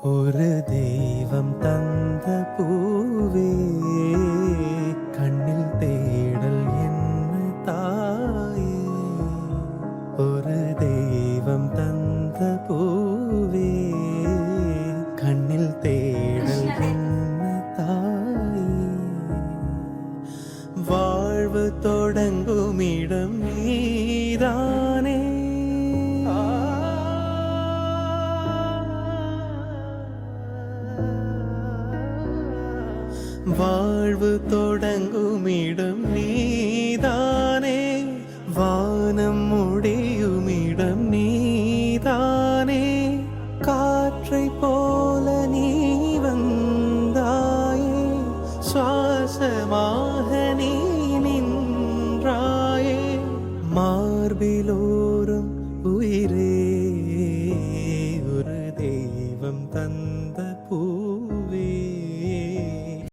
ஒரு தெய்வம் தந்த பூவே கண்ணில் தேடல் என்ன தாயே. ஒரு தெய்வம் தந்த பூவே கண்ணில் தேடல் என்ன தாயே. வாழ்வு தொடங்கும் இடம் நீதானே. வாழ்வு தொடங்கும் இடம் நீதானே. வானம் முடியும் இடம் நீதானே. காற்றை போல நீ வந்தாயே. சுவாசமாக நீ நின்றாயே. மார்பிலோ